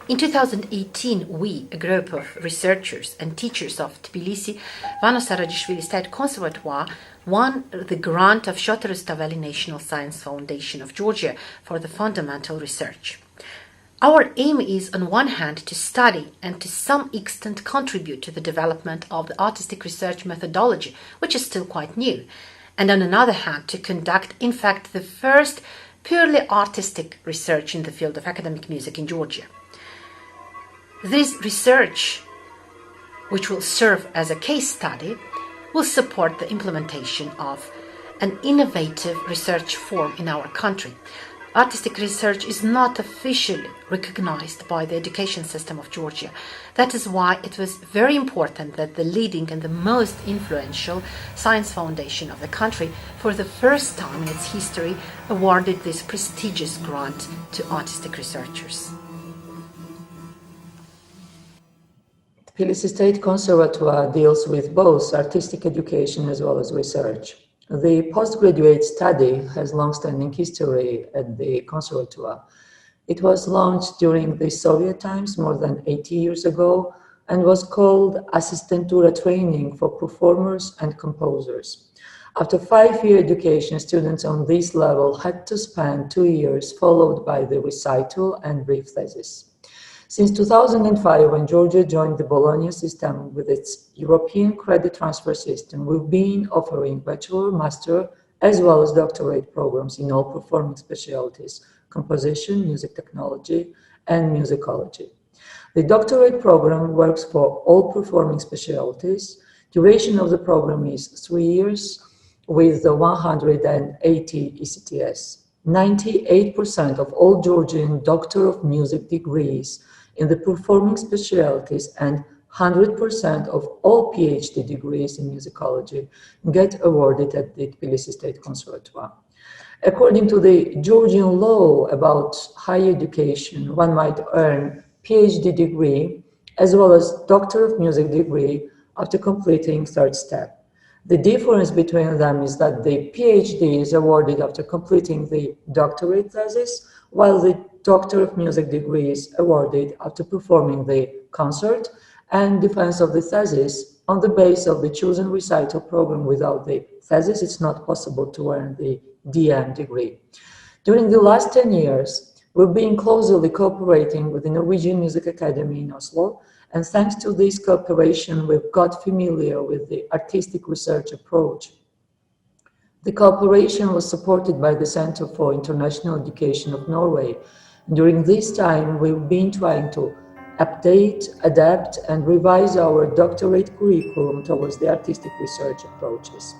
In 2018, we, a group of researchers and teachers of Tbilisi Vano Sarajishvili State Conservatoire, won the grant of Shota Rustaveli National Science Foundation of Georgia for the fundamental research. Our aim is, on one hand, to study and to some extent contribute to the development of the artistic research methodology, which is still quite new, and on another hand, to conduct, in fact, the first purely artistic research in the field of academic music in Georgia. This research, which will serve as a case study, will support the implementation of an innovative research form in our country. Artistic research is not officially recognized by the education system of Georgia. That is why it was very important that the leading and the most influential science foundation of the country, for the first time in its history, awarded this prestigious grant to artistic researchers. Tbilisi State Conservatoire deals with both artistic education as well as research. The postgraduate study has long-standing history at the Conservatoire. It was launched during the Soviet times more than 80 years ago and was called Assistentura Training for Performers and Composers. After 5-year education, students on this level had to spend 2 years, followed by the recital and brief thesis. Since 2005, when Georgia joined the Bologna system with its European credit transfer system, we've been offering bachelor, master, as well as doctorate programs in all performing specialties: composition, music technology, and musicology. The doctorate program works for all performing specialties. Duration of the program is 3 years with 180 ECTS. 98% of all Georgian Doctor of Music degrees in the performing specialties and 100% of all PhD degrees in musicology get awarded at the Tbilisi State Conservatoire. According to the Georgian law about higher education, one might earn PhD degree as well as Doctor of Music degree after completing third step. The difference between them is that the PhD is awarded after completing the doctorate thesis, while the Doctor of Music degree is awarded after performing the concert and defense of the thesis. On the basis of the chosen recital program, without the thesis, it's not possible to earn the DM degree. During the last 10 years, we've been closely cooperating with the Norwegian Music Academy in Oslo, and thanks to this cooperation, we've got familiar with the artistic research approach. The cooperation was supported by the Center for International Education of Norway. During this time, we've been trying to update, adapt, and revise our doctorate curriculum towards the artistic research approaches.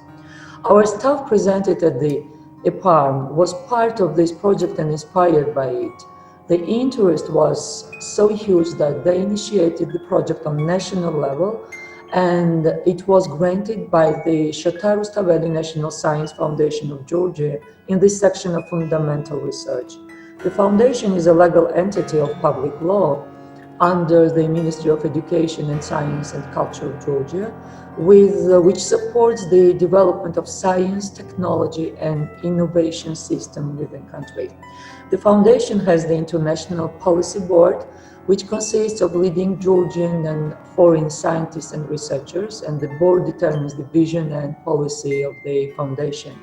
Our staff presented at the EPARM was part of this project and inspired by it. The interest was so huge that they initiated the project on national level, and it was granted by the Shota Rustaveli National Science Foundation of Georgia in this section of fundamental research. The foundation is a legal entity of public law under the Ministry of Education and Science and Culture of Georgia, which supports the development of science, technology, and innovation system within the country. The foundation has the International Policy Board, which consists of leading Georgian and foreign scientists and researchers, and the board determines the vision and policy of the foundation.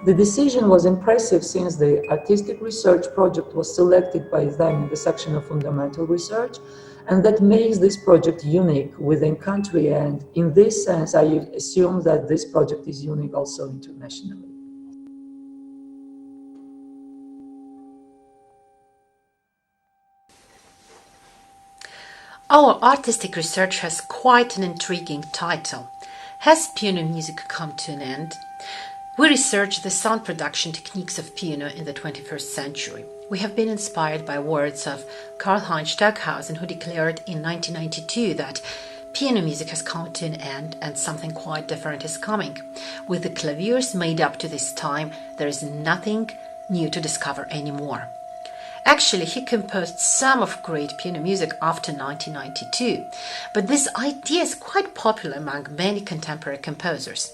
The decision was impressive since the artistic research project was selected by them in the section of fundamental research, and that makes this project unique within country, and in this sense I assume that this project is unique also internationally. Our artistic research has quite an intriguing title. Has piano music come to an end? We research the sound production techniques of piano in the 21st century. We have been inspired by words of Karl-Heinz Stockhausen, who declared in 1992 that piano music has come to an end and something quite different is coming. With the claviers made up to this time, there is nothing new to discover anymore. Actually, he composed some of great piano music after 1992, but this idea is quite popular among many contemporary composers.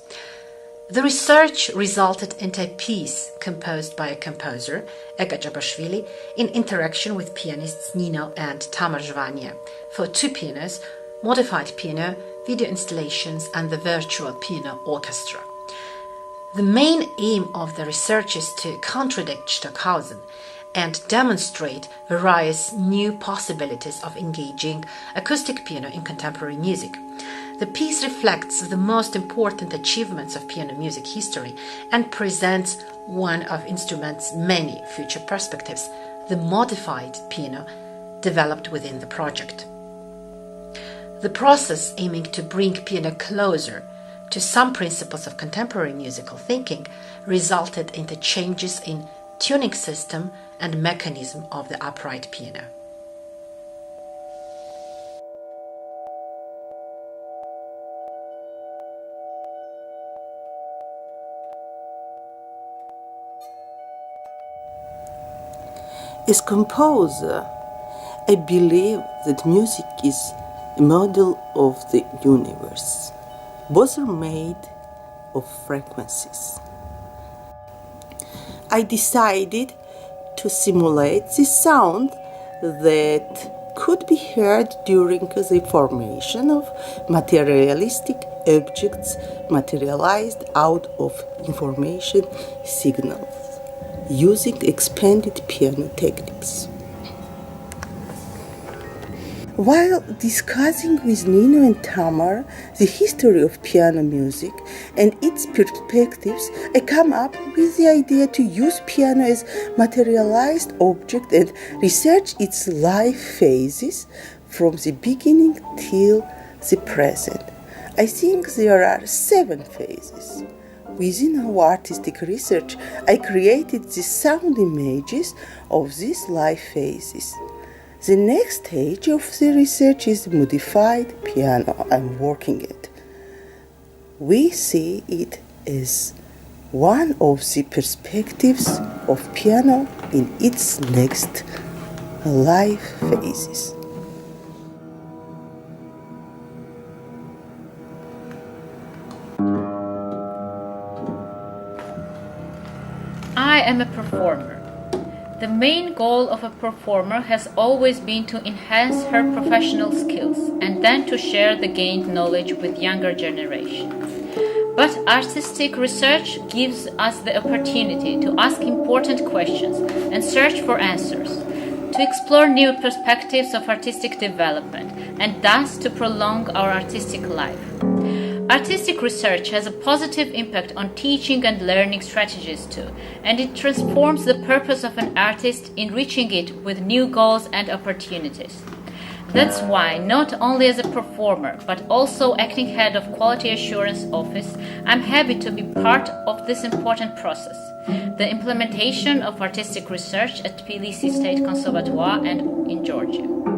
The research resulted in a piece composed by a composer, Eka Jabashvili, in interaction with pianists Nino and Tamar Zvania, for 2 pianos, modified piano, video installations, and the virtual piano orchestra. The main aim of the research is to contradict Stockhausen and demonstrate various new possibilities of engaging acoustic piano in contemporary music. The piece reflects the most important achievements of piano music history and presents one of instrument's many future perspectives, the modified piano developed within the project. The process aiming to bring piano closer to some principles of contemporary musical thinking resulted in the changes in tuning system and mechanism of the upright piano. As composer, I believe that music is a model of the universe. Both are made of frequencies. I decided to simulate the sound that could be heard during the formation of materialistic objects materialized out of information signals, using expanded piano techniques. While discussing with Nino and Tamar the history of piano music and its perspectives, I come up with the idea to use piano as materialized object and research its life phases from the beginning till the present. I think there are 7 phases. Within our artistic research, I created the sound images of these life phases. The next stage of the research is modified piano I'm working at. We see it as one of the perspectives of piano in its next life phases. I am a performer. The main goal of a performer has always been to enhance her professional skills and then to share the gained knowledge with younger generation. But artistic research gives us the opportunity to ask important questions and search for answers, to explore new perspectives of artistic development and thus to prolong our artistic life. Artistic research has a positive impact on teaching and learning strategies too, and it transforms the purpose of an artist, enriching it with new goals and opportunities. That's why, not only as a performer, but also acting head of Quality Assurance Office, I'm happy to be part of this important process, the implementation of artistic research at Tbilisi State Conservatoire and in Georgia.